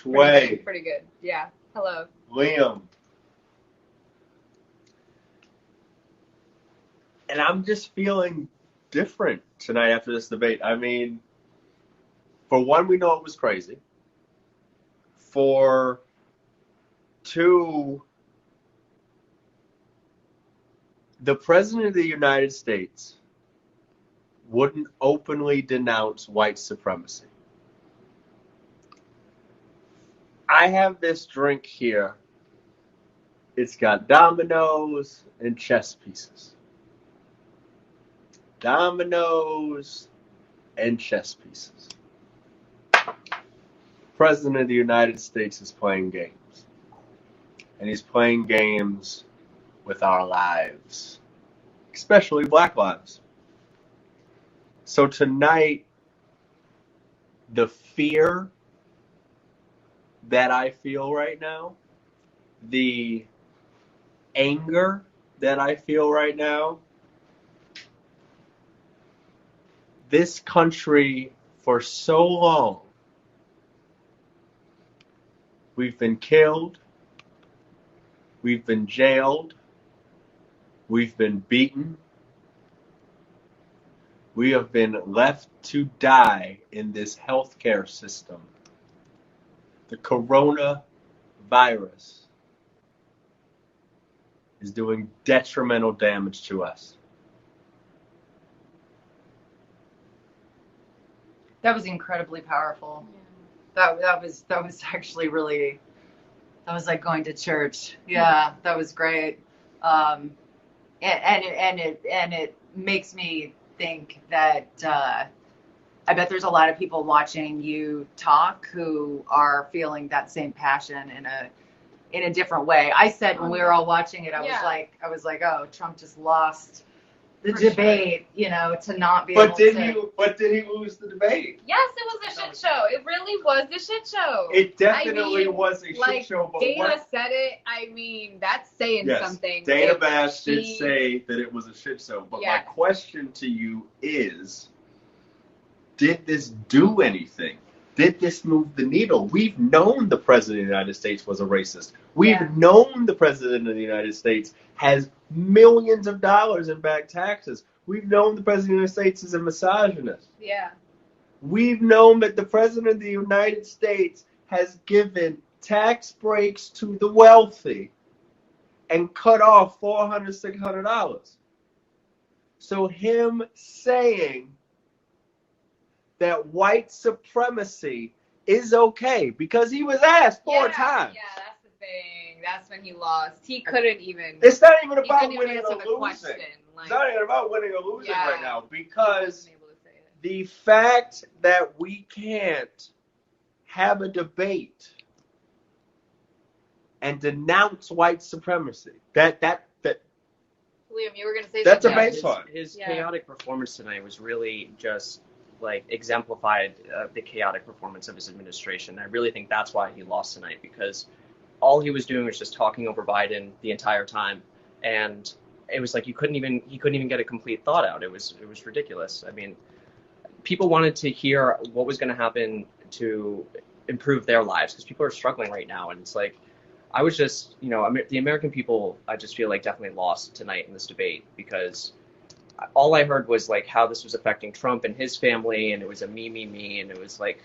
Shway. Pretty good. Yeah. Hello. Liam. And I'm just feeling different tonight after this debate. I mean, for one, we know it was crazy. For two, the President of the United States wouldn't openly denounce white supremacy. I have this drink here. It's got dominoes and chess pieces. Dominoes and chess pieces. President of the United States is playing games. And he's playing games with our lives, especially black lives. So tonight, the fear that I feel right now, the anger that I feel right now, this country for so long, we've been killed, we've been jailed, we've been beaten, we have been left to die in this healthcare system. The coronavirus is doing detrimental damage to us. That was incredibly powerful. That was actually really, that was like going to church. Yeah, that was great. And it makes me think that I bet there's a lot of people watching you talk who are feeling that same passion in a different way. I said when we were all watching it, I was like, oh, Trump just lost the debate, to not be able to. But did he lose the debate? Yes, it was a shit show. It really was a shit show. It definitely was a shit show. But Dana said it. I mean, that's saying something. Dana Bash did say that it was a shit show. But my question to you is, did this do anything? Did this move the needle? We've known the President of the United States was a racist. We've known the President of the United States has millions of dollars in back taxes. We've known the President of the United States is a misogynist. Yeah. We've known that the President of the United States has given tax breaks to the wealthy and cut off $400, $600. So him saying that white supremacy is okay, because he was asked four times. Yeah, that's the thing. That's when he lost. He couldn't even. It's not even about winning or losing. Question. It's not even about winning or losing right now, because the fact that we can't have a debate and denounce white supremacy, that Liam, you were going to say that's something. A baseline. His chaotic performance tonight was really just exemplified the chaotic performance of his administration. I really think that's why he lost tonight, because all he was doing was just talking over Biden the entire time, and it was like he couldn't even get a complete thought out. It was ridiculous. I mean, people wanted to hear what was going to happen to improve their lives, because people are struggling right now, and it's like, I was just, the American people, I just feel like definitely lost tonight in this debate, because all I heard was like how this was affecting Trump and his family, and it was a me, and it was like.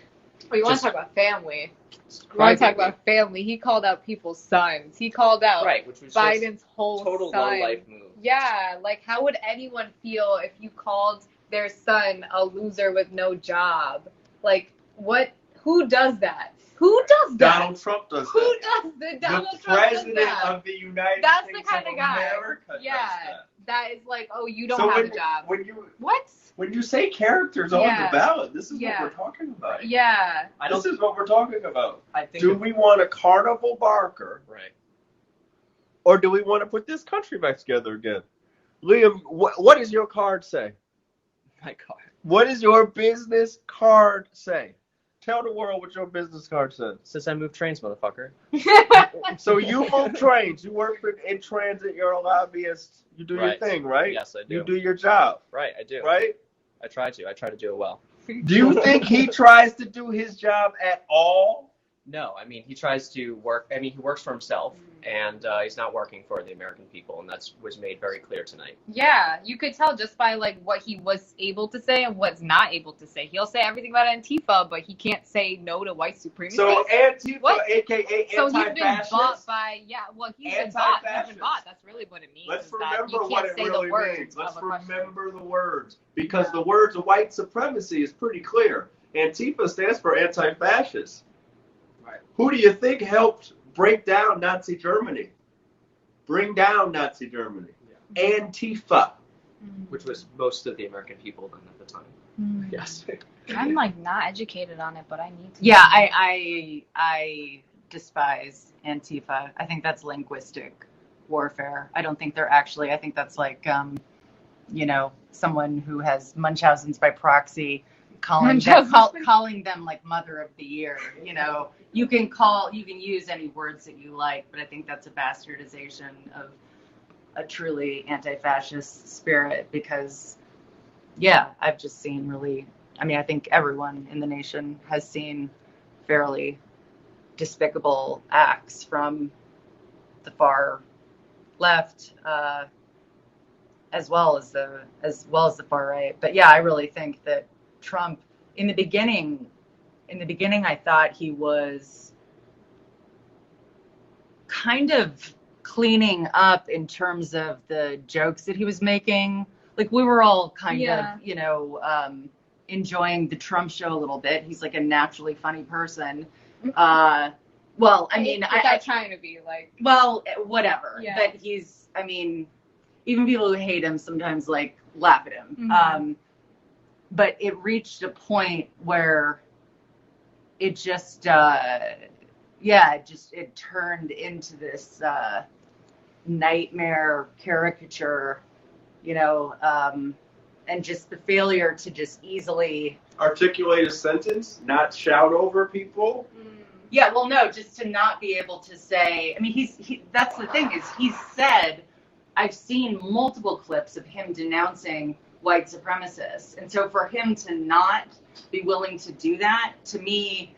Oh, you want to talk about family? You want to talk about family? He called out people's sons. He called out which was Biden's whole total son. low life move. Yeah, like how would anyone feel if you called their son a loser with no job? Like what? Who does that? Who does that? Donald Trump does that. Who does that? Donald the Trump President does that. of the United That's States the kind of guy. America does that. That is like, oh, you don't have a job. When you say characters on the ballot, this is what we're talking about. Yeah. This is what we're talking about. I think do we want a Carnival Barker? Right. Or do we want to put this country back together again? Liam, what does your card say? My card. What does your business card say? Tell the world what your business card says. It says I move trains, motherfucker. So you move trains. You work in transit. You're a lobbyist. You do your thing, right? Yes, I do. You do your job. Right, I do. Right? I try to do it well. Do you think he tries to do his job at all? No, I mean, he tries to work. I mean, he works for himself, and he's not working for the American people, and that was made very clear tonight. Yeah, you could tell just by like what he was able to say and what's not able to say. He'll say everything about Antifa, but he can't say no to white supremacy. So Antifa, What? aka So he's been anti-fascist. bought by he's been bought. He's Anti-fascist. been bought. That's really what it means. Let's is that remember you can't what it say really the words means. Let's of a question. remember the words, because Yeah. the words of white supremacy is pretty clear. Antifa stands for anti-fascist. Right. Who do you think helped break down Nazi Germany? Bring down Nazi Germany. Antifa. Which was most of the American people then at the time. Yes. I'm like not educated on it, but I need to. Yeah, I despise Antifa. I think that's linguistic warfare. I don't think they're actually. I think that's like, someone who has Munchausen's by proxy, calling them like Mother of the Year. You can use any words that you like, but I think that's a bastardization of a truly anti-fascist spirit. Because, yeah, I've just seen really. I mean, I think everyone in the nation has seen fairly despicable acts from the far left, as well as the far right. But yeah, I really think that Trump, in the beginning, I thought he was kind of cleaning up in terms of the jokes that he was making. Like, we were all kind of, enjoying the Trump show a little bit. He's like a naturally funny person. Well, I mean, without trying to be like. Well, whatever. Yeah. But he's, I mean, even people who hate him sometimes like laugh at him. Mm-hmm. But it reached a point where it just, it turned into this nightmare caricature, and just the failure to just easily Articulate a sentence, not shout over people. Yeah, well, no, just to not be able to say. I mean, that's the thing, is he's said. I've seen multiple clips of him denouncing white supremacists, and so for him to not be willing to do that, to me,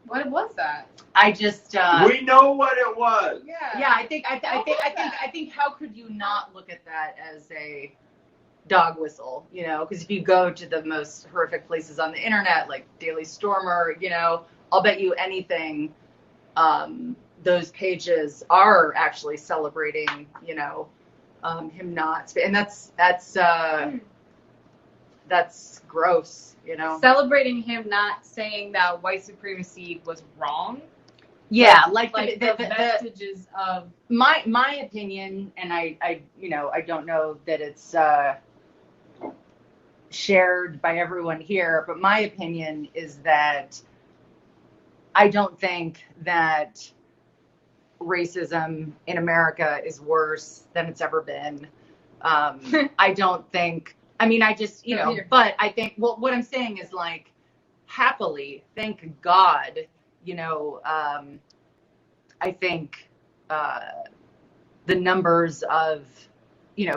What was that? I just. We know what it was. Yeah. I think how could you not look at that as a dog whistle, because if you go to the most horrific places on the internet, like Daily Stormer, I'll bet you anything, those pages are actually celebrating, him not, and that's gross, Celebrating him not saying that white supremacy was wrong. Yeah, like the the vestiges of my opinion, and I don't know that it's shared by everyone here, but my opinion is that I don't think that racism in America is worse than it's ever been. I don't think, I mean, I just, but I think, well, what I'm saying is, like, happily, thank God, I think the numbers of,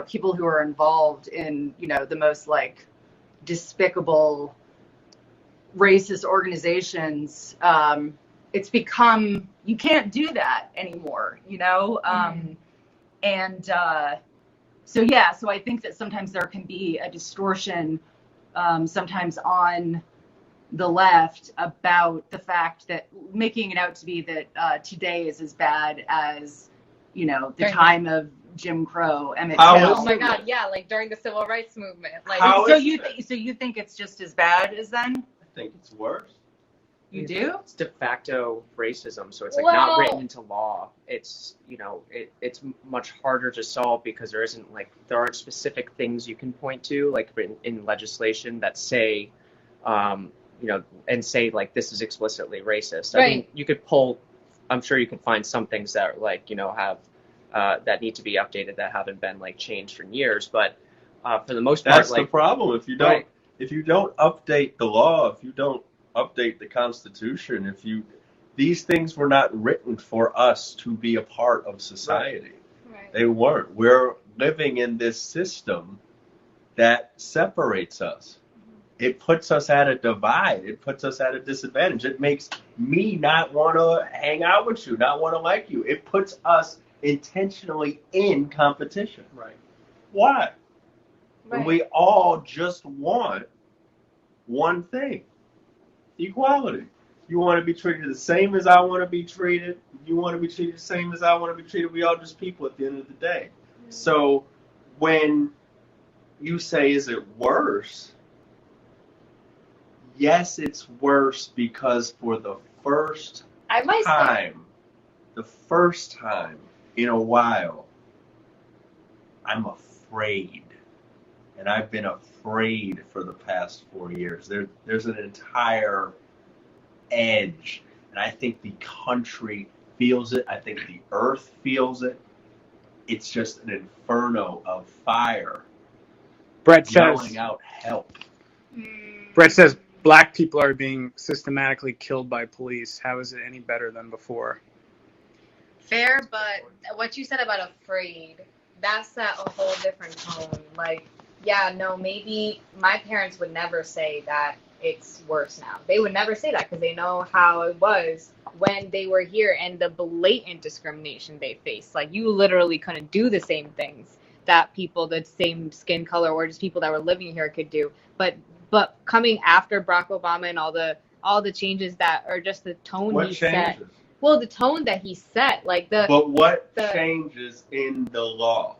people who are involved in, the most, like, despicable racist organizations, it's become, you can't do that anymore, and so I think that sometimes there can be a distortion sometimes on the left about the fact that making it out to be that today is as bad as the time of Jim Crow, Emmett Till. Oh my God, yeah, like during the civil rights movement. Like, so you think it's just as bad as then? I think it's worse. You do? It's de facto racism, so it's like not written into law. It's it's much harder to solve because there aren't specific things you can point to, like written in legislation that say, and say like this is explicitly racist. Right. I mean, you could pull. I'm sure you can find some things that have that need to be updated that haven't been like changed for years, but for the most part, that's the problem. If you don't, right. if you don't update the law, if you don't update the Constitution, these things were not written for us to be a part of society. Right. They weren't. We're living in this system that separates us. it puts us at a divide. It puts us at a disadvantage. It makes me not want to hang out with you, not want to like you. It puts us intentionally in competition. Right. Why? Right. When we all just want one thing: equality. You want to be treated the same as I want to be treated. You want to be treated the same as I want to be treated. We all just people at the end of the day. So when you say, is it worse? Yes, it's worse because for the first time in a while, I'm afraid. And I've been afraid for the past 4 years. There's an entire edge. And I think the country feels it. I think the earth feels it. It's just an inferno of fire. Brett says, yelling out help. Brett says black people are being systematically killed by police. How is it any better than before? Fair, but what you said about afraid, that set a whole different tone. Like, yeah, no, maybe my parents would never say that it's worse now. They would never say that because they know how it was when they were here and the blatant discrimination they faced. Like, you literally couldn't do the same things that people the same skin color or just people that were living here could do. But coming after Barack Obama and all the changes that are just the tone What he changes? set. Well, the tone that he set, like But what changes in the law?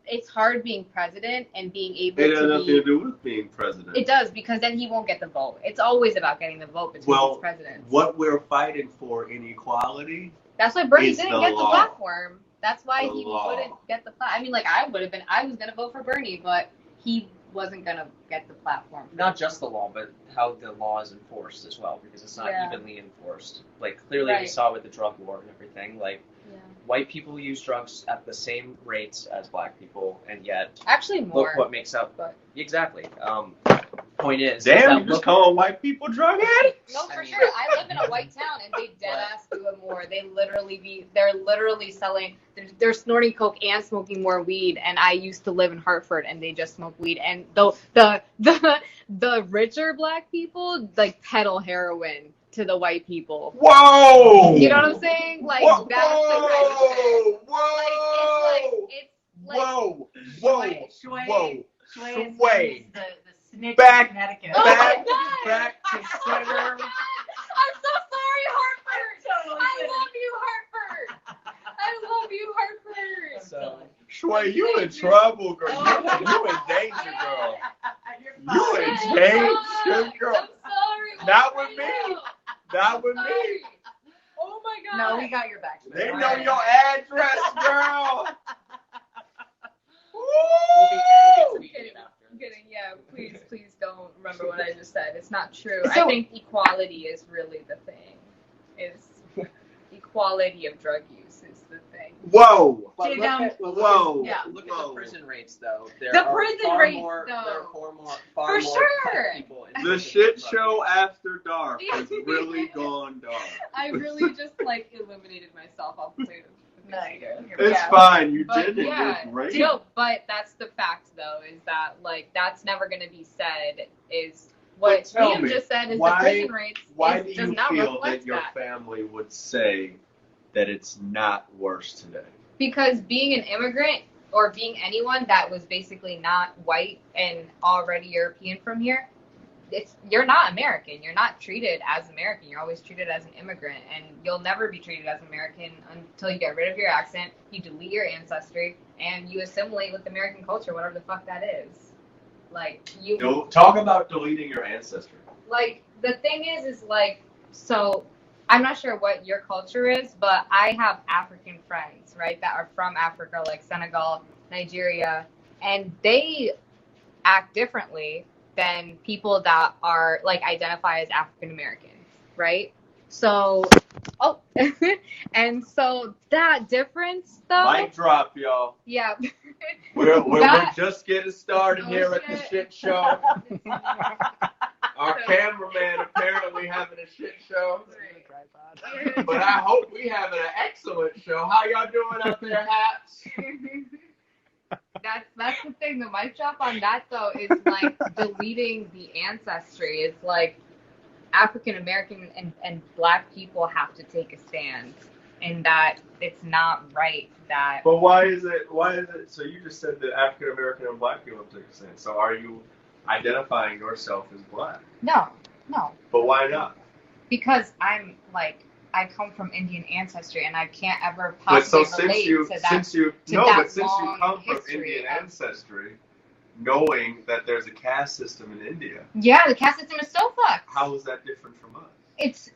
It's hard being president and being able It has to nothing to do with being president. It does, because then he won't get the vote. It's always about getting the vote between these presidents. What we're fighting for in equality. That's why Bernie didn't get law. the platform. That's why The he law. wouldn't get the platform. I mean, like, I was going to vote for Bernie, but he wasn't going to get the platform. Not just the law, but how the law is enforced as well, because it's not evenly enforced. Like, clearly we saw with the drug war and everything, like, white people use drugs at the same rates as black people, and yet actually more. Look what makes up. But exactly. Point is, damn, you just calling white people drug addicts? No, for sure. I live in a white town, and they dead ass do it more. They're literally selling. They're snorting coke and smoking more weed. And I used to live in Hartford, and they just smoke weed. And the richer black people like peddle heroin to the white people. Whoa! You know what I'm saying? Like, whoa! that's the kind of thing. Whoa! Whoa! Whoa! Sway. The snitch Back, in Connecticut. Oh back my to center. I'm so sorry, Hartford. I love you, Hartford. I love you, Hartford. So, Sway, you in trouble, girl. You in danger, girl. You in danger, girl. I'm sorry. Not with me. Not with me. Oh my God. No, we got your back. They know your address, girl. we'll be tweeting it after. I'm kidding. Yeah, please don't remember what I just said. It's not true. So- I think equality is really the thing. Is equality of drug use is the thing. Whoa. But Sit look down. at, Whoa. Yeah. look at the prison rates, though. There The are prison far rates, more, though. There are far more For more sure. people in The prison shit than show drug after dark has really gone dark. I really just like eliminated myself off the plate of No, you're It's yeah. fine. You But did it. yeah, It's great. no, but that's the fact though, is that like that's never gonna be said. Is what But tell Liam me, just said is why- the prison rates Why is, do does you not feel reflect that your that. family would say that it's not worse today? Because being an immigrant or being anyone that was basically not white and already European from here, you're not American. You're not treated as American. You're always treated as an immigrant, and you'll never be treated as American until you get rid of your accent, you delete your ancestry, and you assimilate with American culture, whatever the fuck that is. Like you. Talk about deleting your ancestry. Like the thing is like, so I'm not sure what your culture is, but I have African friends, right, that are from Africa, like Senegal, Nigeria, and they act differently than people that are like identify as African American, right? So, and so that difference though. Mic drop, y'all. Yeah. We're That- just getting started here at the shit show. Our cameraman apparently having a shit show. But I hope we having an excellent show. How y'all doing out there, hats? that's the thing. The mic drop on that though is like deleting the ancestry. It's like African American and Black people have to take a stand, and that it's not right that. But why is it? So you just said that African American and Black people have to take a stand. So are you identifying yourself as Black? No. But why not? Because I come from Indian ancestry, and I can't ever possibly relate to that. Since you come from Indian ancestry, knowing that there's a caste system in India. Yeah, the caste system is so fucked. How is that different from us?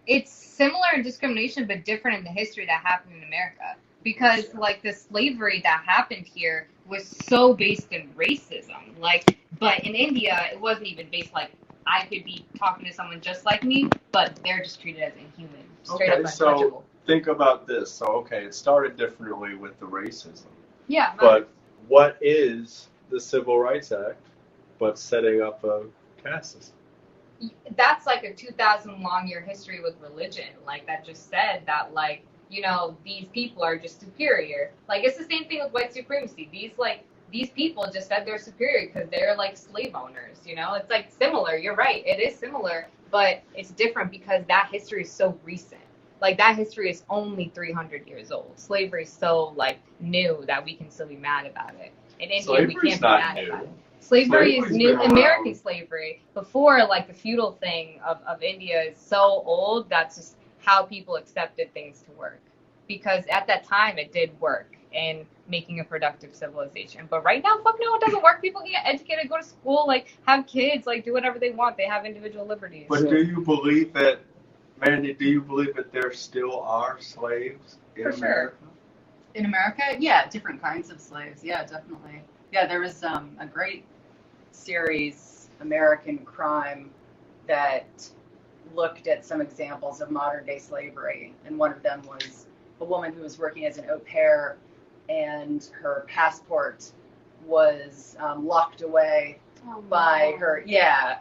It's similar in discrimination, but different in the history that happened in America. Because like the slavery that happened here was so based in racism. Like, but in India, it wasn't even based like I could be talking to someone just like me, but they're just treated as inhuman. Straight up untouchable. Think about this. So, okay, it started differently with the racism. Yeah. But what is the Civil Rights Act but setting up a caste system? That's like a 2,000 long year history with religion. Like that just said that like, you know, these people are just superior. Like it's the same thing with white supremacy. These people just said they're superior because they're like slave owners, you know? It's like similar. You're right. It is similar, but it's different because that history is so recent. Like that history is only 300 years old. Slavery is so like new that we can still be mad about it. In India, we can't be mad about it. Slavery is new. American slavery before like the feudal thing of India is so old. That's just how people accepted things to work. Because at that time it did work in making a productive civilization. But right now, fuck no, it doesn't work. People get educated, go to school, like have kids, like do whatever they want. They have individual liberties. But do you believe that, Mandy, do you believe that there still are slaves in America? Sure. In America? Yeah, different kinds of slaves. Yeah, definitely. Yeah, there was a great series, American Crime, that looked at some examples of modern day slavery. And one of them was a woman who was working as an au pair, and her passport was locked away by her. Yeah,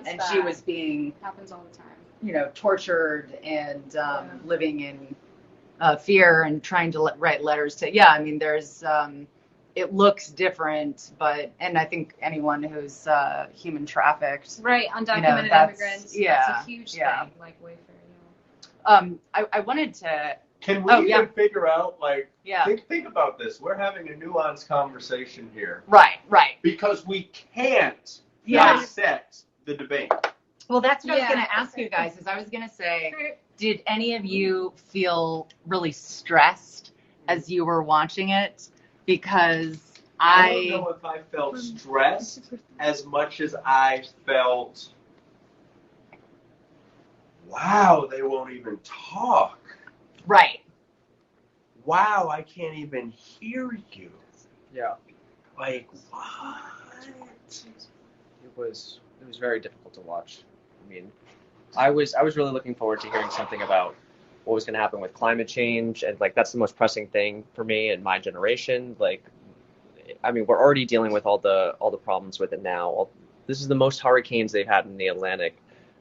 and bad. she was being Happens all the time. you know, tortured and living in fear and trying to write letters to. Yeah, I mean, there's. It looks different, and I think anyone who's human trafficked. Right, undocumented immigrants. Yeah, that's a huge thing. Like Wayfair. I wanted to. Can we even figure out, like, think about this. We're having a nuanced conversation here. Right. Because we can't dissect the debate. Well, that's what I was going to ask you guys, is I was going to say, did any of you feel really stressed as you were watching it? Because I don't know if I felt stressed as much as I felt, wow, they won't even talk. Right. Wow, I can't even hear you. Yeah. Like, what? It was very difficult to watch. I mean, I was really looking forward to hearing something about what was going to happen with climate change, and like that's the most pressing thing for me and my generation. Like, I mean, we're already dealing with all the problems with it now. This is the most hurricanes they've had in the Atlantic,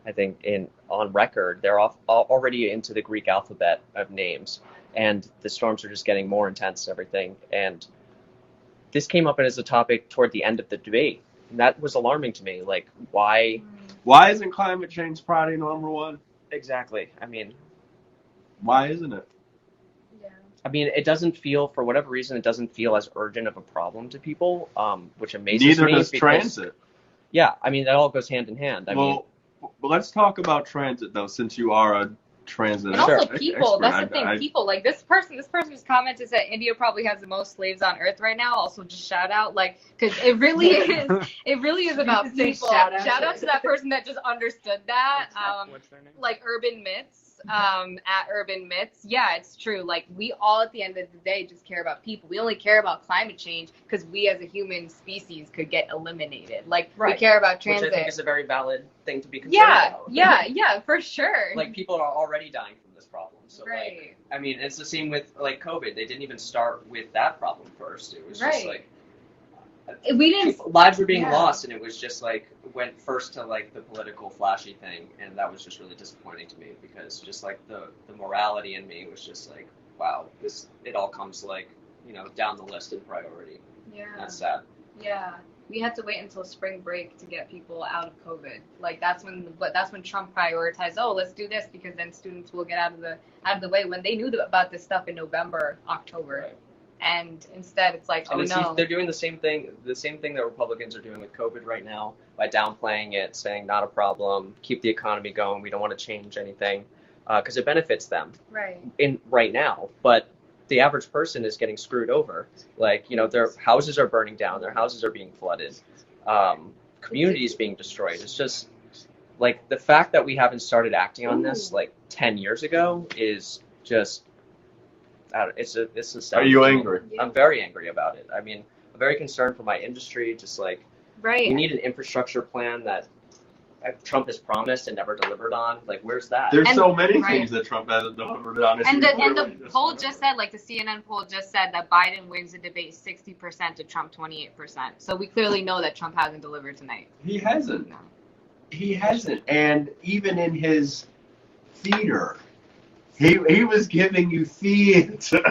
I think, on record. They're already into the Greek alphabet of names, and the storms are just getting more intense and everything. And this came up as a topic toward the end of the debate, and that was alarming to me. Like, why isn't climate change priority number one? Exactly. I mean, why isn't it? Yeah. I mean, it doesn't feel, for whatever reason, it doesn't feel as urgent of a problem to people, which amazes me. Neither does transit. Yeah, I mean, that all goes hand in hand. But let's talk about transit, though, since you are a transit expert. And also expert. people, that's the thing, people, like this person who's commented said India probably has the most slaves on earth right now. Also, just shout out, like, because it really is about people. Shout out to that person that just understood that. What's their name? Like Urban Myths. At Urban Myths. Yeah, it's true. Like, we all at the end of the day just care about people. We only care about climate change because we as a human species could get eliminated. Like, we care about transit. Which I think is a very valid thing to be concerned about. Yeah, for sure. Like, people are already dying from this problem. So, like, I mean, it's the same with, like, COVID. They didn't even start with that problem first. It was just, like, lives were being lost, and it was just like went first to like the political flashy thing, and that was just really disappointing to me, because just like the morality in me was just like, wow, it all comes like, you know, down the list in priority. Yeah. That's sad. Yeah. We had to wait until spring break to get people out of COVID. Like that's when Trump prioritized, oh, let's do this because then students will get out of the way when they knew about this stuff in November, October. Right. And instead it's like, And no. they're doing the same thing that Republicans are doing with COVID right now by downplaying it, saying not a problem, keep the economy going, we don't want to change anything, because it benefits them Right. right now. But the average person is getting screwed over. Like, their houses are burning down, their houses are being flooded, communities being destroyed. It's just like the fact that we haven't started acting on this like 10 years ago is just. It's Are you angry? I'm very angry about it. I mean, I'm very concerned for my industry. Just like Right. we need an infrastructure plan that Trump has promised and never delivered on. Like, where's that? There's so many right. things that Trump hasn't delivered on. And the poll just said, like the CNN poll just said that Biden wins the debate 60% to Trump 28%. So we clearly know that Trump hasn't delivered tonight. He hasn't. No. He hasn't. And even in his theater, he was giving you theater.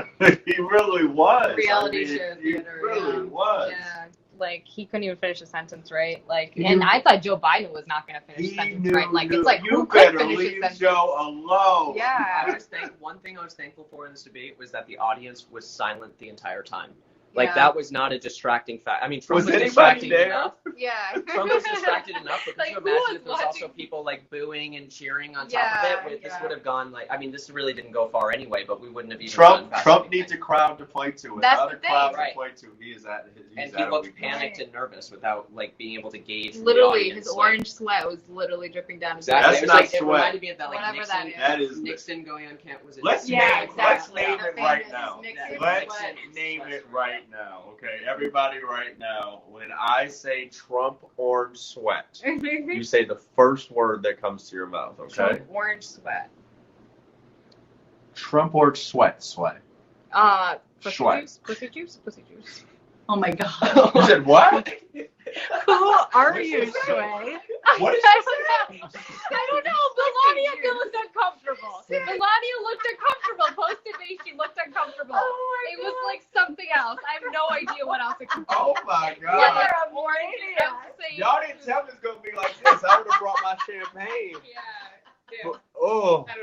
He really was. Reality show He theater, really yeah. was. Yeah. Like he couldn't even finish a sentence right. Like, He and knew- I thought Joe Biden was not going to finish He a sentence knew, right. Like it's like you who could better finish a leave sentence? Joe alone. Yeah. One thing I was thankful for in this debate was that the audience was silent the entire time. Like Yeah. that was not a distracting fact. I mean, Trump Was was anybody distracting there? enough. Yeah. Trump was distracted enough, but Like, could who you imagine was if there was also watching? people like booing and cheering on top Yeah, of it? This yeah. would have gone like, I mean, this really didn't go far anyway, but we wouldn't have even Trump gone Trump past needs a anything. crowd to play to. That's Without the a thing. crowd Right. to play to, he is at his. And He's he at a looked weak panicked point. and nervous without like being able to gauge the Literally, audience. his like, orange sweat was literally dripping down his Exactly. That's it was not like, sweat. It reminded me of that like Whatever Nixon. that is. That is Nixon going on camp was it? Let's Yeah, name exactly. let's name The it right famous now. Nixon Let's sweat. name it right now. Okay, everybody, right now. When I say Trump orange sweat, you say the first word that comes to your mouth. Okay. Trump orange sweat. Trump orange sweat. Pussy Sweat. juice, pussy juice, pussy juice. Oh my God. You said what? Who are you, Shui? What did I you say? don't know. Melania feels uncomfortable. Melania looked uncomfortable. Post-debate, she looked uncomfortable. It was like something else. I have no idea what else it could be. Oh my God. Whether I'm orange, I'm saying. Y'all didn't tell me it's gonna be like this. I would have brought my champagne. Yeah. Oh. I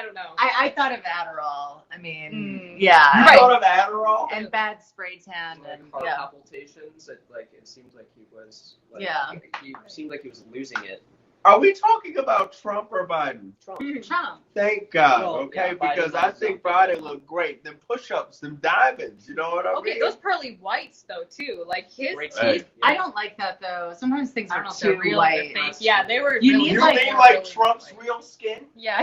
don't know. I thought of Adderall. I mean, Mm. yeah. You Right. thought of Adderall? And bad spray tan Like and heart yeah. palpitations. It seemed like he was. Like, Yeah. He seemed like he was losing it. Are we talking about Trump or Biden? Trump. Trump. Thank God, Well, okay? yeah, Because Biden I was think up. Biden looked great. Them push-ups, them diamonds, you know what I Okay, mean? those pearly whites though too. Like his Great Hey. teeth. I don't like that though. Sometimes things I are don't know if too they're real or white. fake. Yeah, they were. You really need, You like- mean like really Trump's white. real skin? Yeah.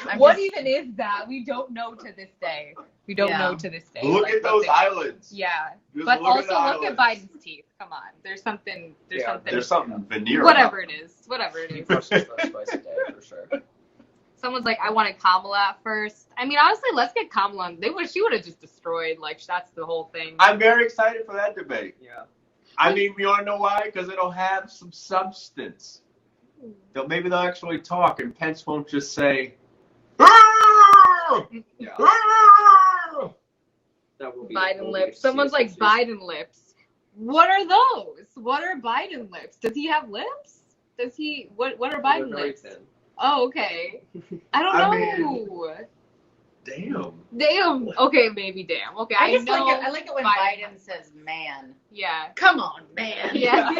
I'm What just- even is that? We don't know to this day. We don't Yeah. know to this day. Look like, at what those they- eyelids. Yeah, Just but look also the look at eyelids. Biden's teeth. Come on, there's something. There's Yeah, something. There's something veneer. Whatever it is. Whatever it He is. brushes those twice a day for sure. Someone's like, I wanted Kamala at first. I mean, honestly, let's get Kamala. She would have just destroyed. Like that's the whole thing. I'm very excited for that debate. Yeah. I mean, you want to know why? Because it'll have some substance. Maybe they'll actually talk, and Pence won't just say, Yeah. That will be Biden the lips. only Someone's like season. Biden lips. What are those? What are Biden lips? Does he have lips? Does he? What are They're Biden very lips? thin. Oh, okay. I don't I know. Damn. Damn. Okay, maybe damn. Okay, I just know. like it. I like it when Biden says "man." Yeah. Come on, man. Yeah.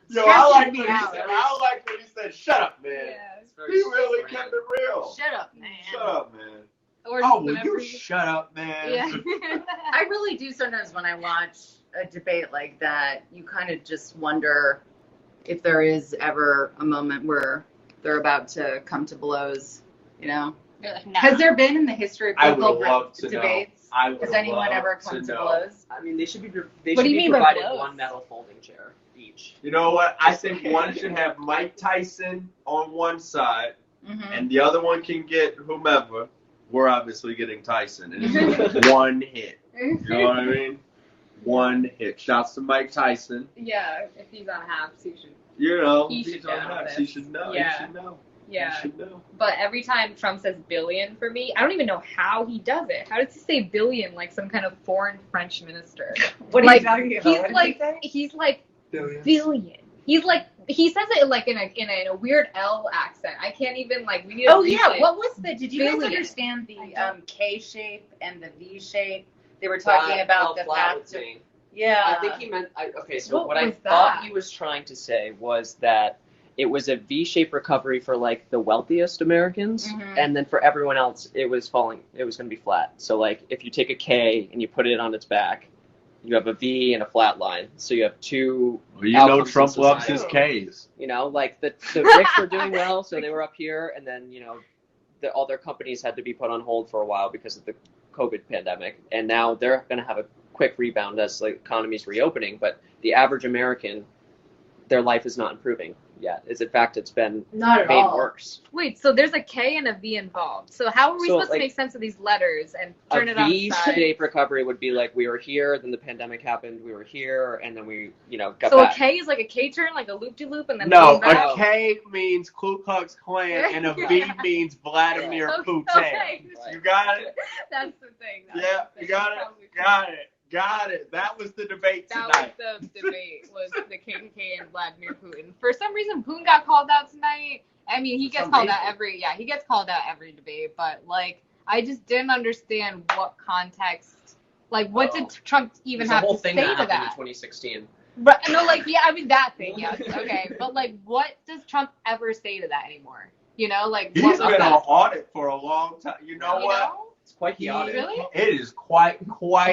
Yo, I like Stretches me when he out. said, I like when he said, shut up, man. It's very He really different. kept it real. Shut up, man. Shut up, man. Or Oh, will whenever you shut up, man? Yeah. I really do sometimes when I watch a debate like that, you kind of just wonder if there is ever a moment where they're about to come to blows, you know? Has there been in the history of I would political love to know. debates? I would Has anyone love ever to come to know. blows? I mean, they should be What do you mean by provided blows? one metal folding chair each. You know what? I think one should have Mike Tyson on one side, Mm-hmm. and the other one can get whomever. We're obviously getting Tyson. And it's one hit. You know what I mean? One hit. Shouts to Mike Tyson. Yeah, if he's on halves, he should. You know, He if he's should on know that, this. he should know. Yeah. He should know. Yeah. You should know. But every time Trump says billion for me, I don't even know how he does it. How does he say billion like some kind of foreign French minister? What are Like, you talking about? He's like Billions. billion. He's like he says it like in a weird L accent. I can't even like we need Oh to yeah, replay. what was the? Did you guys Billion. understand the I don't. K shape and the V shape? They were talking about the fact. Yeah, I think he meant. Okay, so what I was thought that? he was trying to say was that it was a V-shaped recovery for like the wealthiest Americans, Mhm. and then for everyone else, it was falling. It was going to be flat. So like, if you take a K and you put it on its back, you have a V and a flat line. So you have two. Well, you know outcomes in Trump loves his society. K's. You know, like the rich were doing well, so they were up here, and then all their companies had to be put on hold for a while because of the COVID pandemic, and now they're going to have a quick rebound as the economy's reopening. But the average American, their life is not improving yet. In fact, it's been not at made all. worse. Wait, so there's a K and a V involved. So how are we So, supposed like, to make sense of these letters and turn A it on its side? V-shaped recovery would be like we were here, then the pandemic happened, we were here, and then we, got So back. a K is like a K turn, like a loop-de-loop, and then No, came back? a K means Ku Klux Klan, and a V means Vladimir Putin. Okay. You got it? That's the thing. Yeah, you got it? Got it. Got it. That was the debate That tonight. was the debate, was the KKK and Vladimir Putin. For some reason, Putin got called out tonight. I mean, he gets Some called out reason. he gets called out every debate, but, like, I just didn't understand what context, like, what did Trump even There's a have whole to thing say that to happened in that? 2016. But, no, like, yeah, I mean, that thing, yes, okay. But, like, what does Trump ever say to that anymore? You know, like, He's what was been on that? audit for a long time. You know You what? know? It's quite the audit. Really? It is quite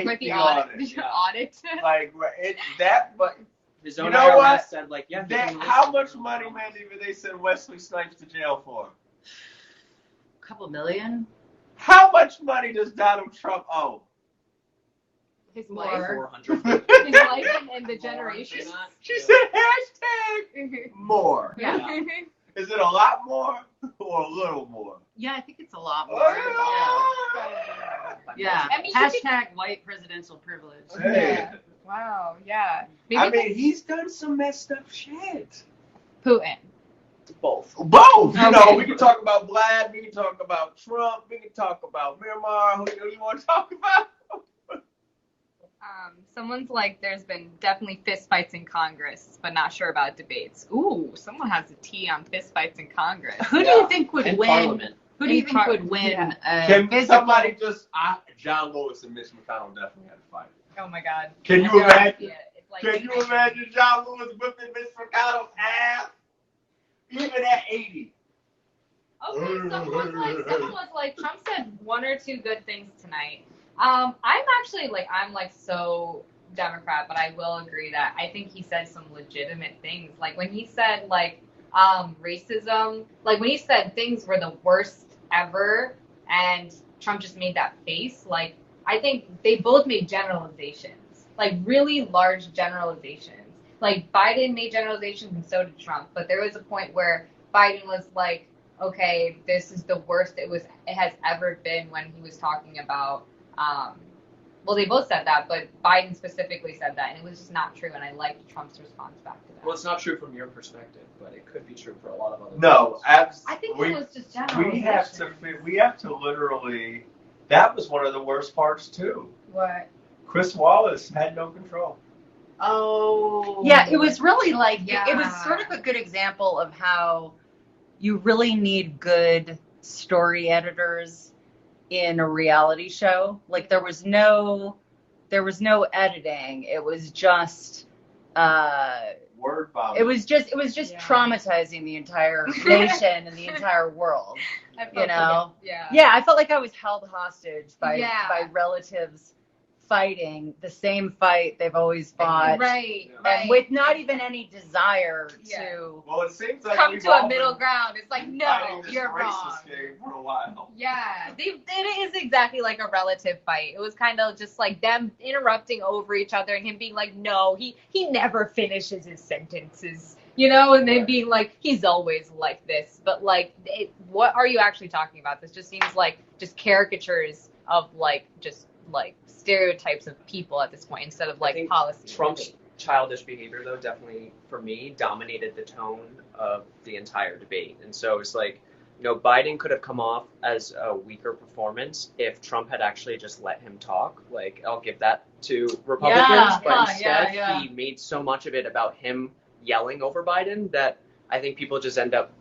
Like the the audit. audit. Yeah. Audit. Like but His You own know IRS what? said like, yeah. how much money, Mandy, did they send Wesley Snipes to jail for? A couple million. How much money does Donald Trump owe? His More. life. 400. His life and the generation. She said hashtag more. Yeah. Is it a lot more or a little more? Yeah, I think it's a lot more. Ah. Yeah. I mean, Hashtag white presidential privilege. Hey. Yeah. Wow. Yeah. I mean, he's done some messed up shit. Putin. Both. Both. You know, Okay. we can talk about Vlad, we can talk about Trump, we can talk about Myanmar. Who do you want to talk about? Someone's like, there's been definitely fist fights in Congress, but not sure about debates. Ooh, someone has a T on fist fights in Congress. Who do you think would In win? Parliament. Who do you In think par- would win? yeah. Can Physical? somebody just, John Lewis and Mitch McConnell definitely had a fight. Oh my God. Can you imagine? Yeah, it's like, Can you imagine John Lewis whipping Mitch McConnell's ass? Even at 80. Okay, someone was like, Trump said one or two good things tonight. I'm actually like, I'm like so Democrat, but I will agree that I think he said some legitimate things. Like when he said like racism, like when he said things were the worst ever, and Trump just made that face. Like I think they both made generalizations, like really large generalizations. Like Biden made generalizations, and so did Trump. But there was a point where Biden was like, okay, this is the worst it has ever been, when he was talking about well, they both said that, but Biden specifically said that, and it was just not true, and I liked Trump's response back to that. Well, it's not true from your perspective, but it could be true for a lot of other No, people. I think it was just generalization. we have to literally, that was one of the worst parts too. What? Chris Wallace had no control. Oh. Yeah, it was really like Yeah. it was sort of a good example of how you really need good story editors in a reality show. Like there was no editing. It was just Word vomit. it was just Yeah. traumatizing the entire nation and the entire world. I felt You know? yeah. Yeah, I felt like I was held hostage by Yeah. relatives fighting the same fight they've always fought. Right. Yeah. Right. And with not even any desire Yeah. to Well, it seems like come we've to a all middle been ground. It's like, fighting no, this you're racist wrong. game for a while. Yeah, it is exactly like a relative fight. It was kind of just like them interrupting over each other and him being like, no, he never finishes his sentences, you know, and then being like, he's always like this. But like, what are you actually talking about? This just seems like just caricatures of like just like stereotypes of people at this point instead of I like think policy. Trump's childish behavior, though, definitely for me dominated the tone of the entire debate. And so it's like Biden could have come off as a weaker performance if Trump had actually just let him talk. Like, I'll give that to Republicans, but instead he made so much of it about him yelling over Biden that I think people just end up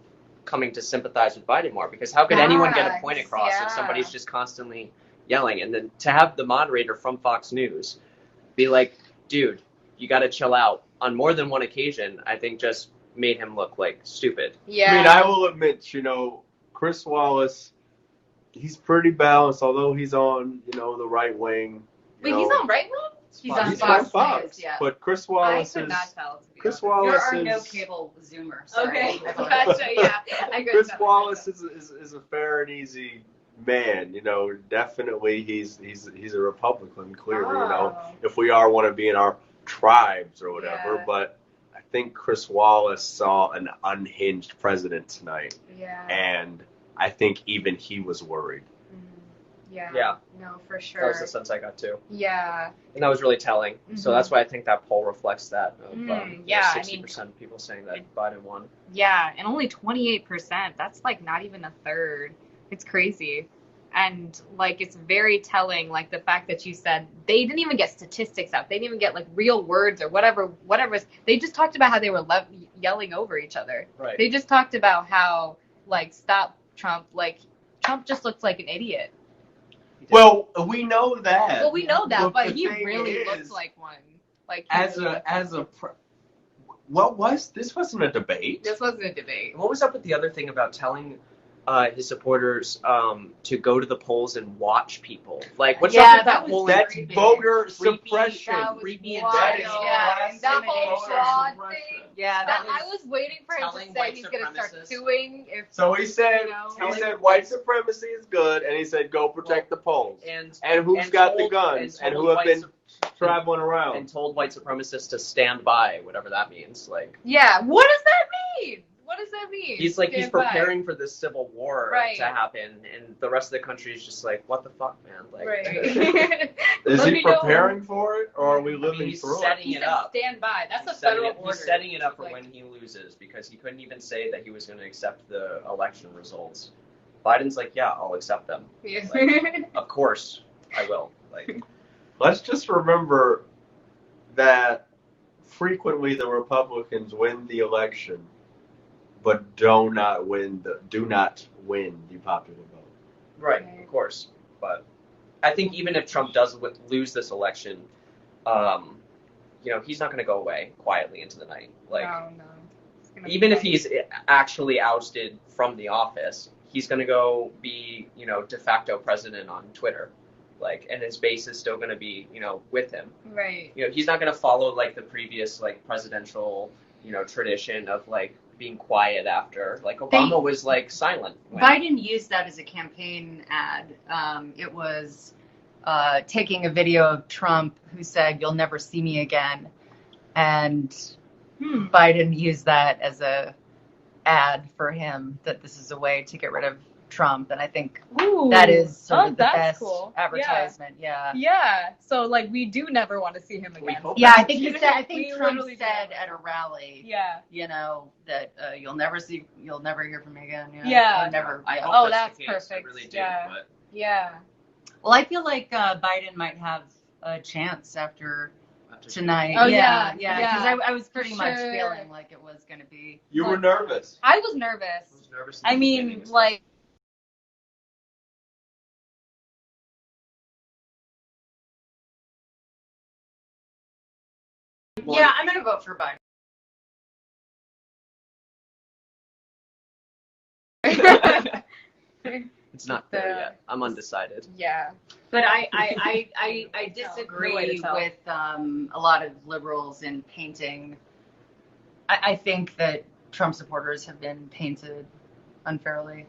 coming to sympathize with Biden more, because how could anyone get a point across if somebody's just constantly yelling? And then to have the moderator from Fox News be like, dude, you got to chill out on more than one occasion, I think just made him look like stupid. Yeah. I mean, I will admit, Chris Wallace, he's pretty balanced, although he's on, the right wing. Wait, he's on right wing? He's on He's Fox on Fox, News, yeah. but Chris Wallace I is. could not tell. Chris There Wallace are is. no cable Zoomers. Sorry. Okay, gotcha. Yeah, I could Chris tell. Wallace is a fair and easy man. Definitely he's a Republican. Clearly, if we want to be in our tribes or whatever, Yeah. but I think Chris Wallace saw an unhinged president tonight, Yeah. and I think even he was worried. Yeah. Yeah. No, for sure. That was the sense I got too. Yeah. And that was really telling. So Mhm. that's why I think that poll reflects that. Of, yeah, 60% of people saying that Biden won. Yeah, and only 28%. That's like not even a third. It's crazy. And like it's very telling, like the fact that you said they didn't even get statistics out. They didn't even get like real words or whatever. They just talked about how they were yelling over each other. Right. They just talked about how like stop Trump. Like Trump just looks like an idiot. Well, we know that. Well, we know that, but the he thing really is, looks like one. Like he as really a looks as like a. one. What was this? Wasn't a debate. This wasn't a debate. What was up with the other thing about telling his supporters to go to the polls and watch people? Like, what's Yeah, up with that that was whole That's creepy. voter Creepy, suppression. That was creepy wild. That is Yeah, classic that whole voter fraud suppression. thing. Yeah, I was waiting for him to telling say white he's going to start supremacists. suing if. So he said, You know? he said white supremacy is good, and he said go protect the polls. and And who's got the told- guns and told who have white been sup- traveling around? and told white supremacists to stand by, whatever that means. Like, Yeah, what does that mean? What does that mean? he's like, he's Stand by. preparing for this civil war Right. to happen, and the rest of the country is just like, what the fuck, man? Like, Right. Is Let he me know. preparing for it, or are we living he's through setting He it said up. stand by. That's He's a setting federal it- order. He's setting it up for Like- when he loses, because he couldn't even say that he was going to accept the election results. Biden's like, yeah, I'll accept them. Yeah. Of course, I will. Like, Let's just remember that frequently the Republicans win the election, but do not win the popular vote. right, of course. But I think even if Trump does lose this election, he's not going to go away quietly into the night. Like, no. It's gonna even be if he's actually ousted from the office, he's going to go be, de facto president on Twitter. Like, and his base is still going to be, with him. right. He's not going to follow like the previous like presidential, tradition of like being quiet after. Like Obama was like silent. Biden used that as a campaign ad. It was taking a video of Trump who said, "You'll never see me again," and Biden used that as a ad for him, that this is a way to get rid of Trump, and I think Ooh. that is sort of the that's best cool. advertisement. Yeah. Yeah. So like we do never want to see him We again. hope Yeah, I think he We said. I think Trump literally said do. at a rally, Yeah. that you'll never hear from me again. Yeah. Or never. I yeah. hope Oh, that's that's the case. I perfect. really do. Yeah. But Yeah. Well, I feel like Biden might have a chance after after tonight. Oh, yeah. yeah. Because I was pretty much Sure. feeling like it was going to be. You were nervous. I was nervous. I was nervous in I the mean, beginning, like. Yeah, I'm going to vote for Biden. it's not there yet. I'm undecided. Yeah. But I No way disagree to tell. with a lot of liberals in painting. I think that Trump supporters have been painted unfairly.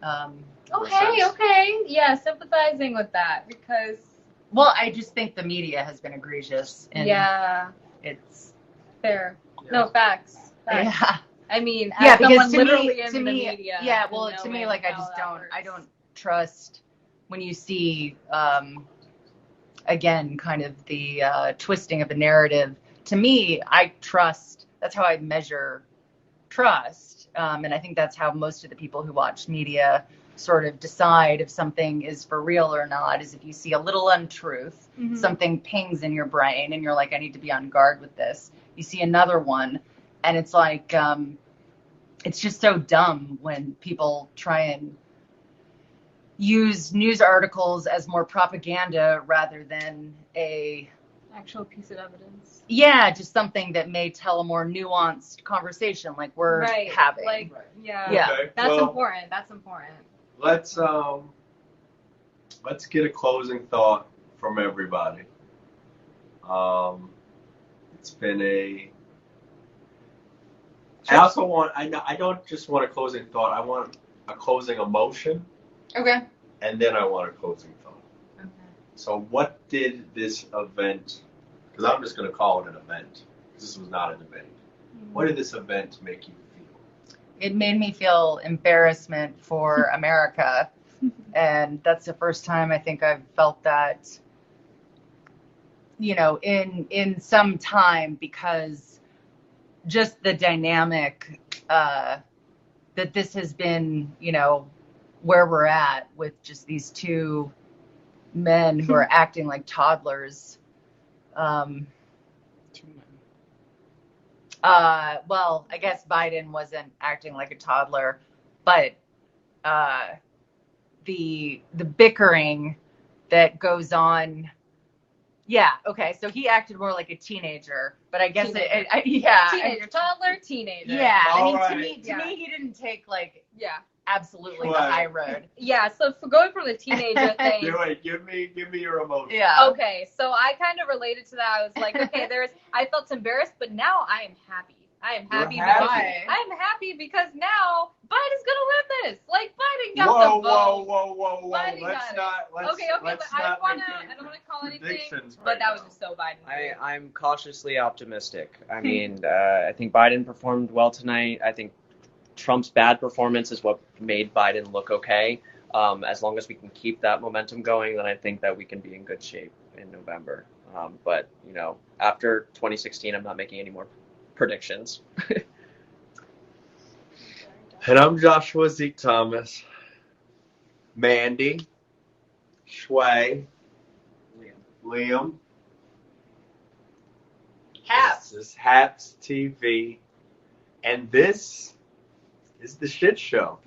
Okay. Yeah, sympathizing with that because. Well, I just think the media has been egregious. And Yeah. It's. Fair. Yeah. No facts. Yeah. I mean, Yeah, as because someone to literally me, in to the me, media. yeah. Well, to me, knowing like I how just that don't. works. I don't trust when you see, again, kind of the twisting of the narrative. To me, I trust. That's how I measure trust. and I think that's how most of the people who watch media sort of decide if something is for real or not, is if you see a little untruth, something pings in your brain and you're like, I need to be on guard with this. You see another one and it's like, it's just so dumb when people try and use news articles as more propaganda rather than a actual piece of evidence. Yeah, just something that may tell a more nuanced conversation like we're having. Like, yeah. Okay, That's well, important. That's important. Let's get a closing thought from everybody. It's been I also want. I don't just want a closing thought. I want a closing emotion. Okay. And then I want a closing thought. Okay. So what did this event? Because I'm just going to call it an event. This was not a debate. What did this event make you feel? It made me feel embarrassment for America. And that's the first time I think I've felt that, you know, in some time, because just the dynamic that this has been, you know, where we're at with just these two men who are acting like toddlers. Well, I guess Biden wasn't acting like a toddler, but the bickering that goes on. Yeah, okay, so he acted more like a teenager, but I guess Teenager, toddler, teenager. Yeah, All I mean, right. to me, he didn't take like Yeah. absolutely the Right. high road. Yeah, so for going from the teenager thing. Wait, give me your emotion. Yeah. Okay, so I kind of related to that. I was like, okay, I felt embarrassed, but now I am happy. I am happy You're because happy. I'm happy because now Biden's gonna win this. Like Biden got Whoa, the vote. whoa. Biden Let's got it. not. Let's, Okay, let's but I not don't make wanna call anything. predictions But right that was now. just so Biden. I'm cautiously optimistic. I mean, I think Biden performed well tonight. I think Trump's bad performance is what made Biden look okay. As long as we can keep that momentum going, then I think that we can be in good shape in November. But, you know, after 2016, I'm not making any more predictions. And I'm Joshua Zeke Thomas. Mandy, Shui, Liam. Haps. This is Haps TV. And this is the shit show.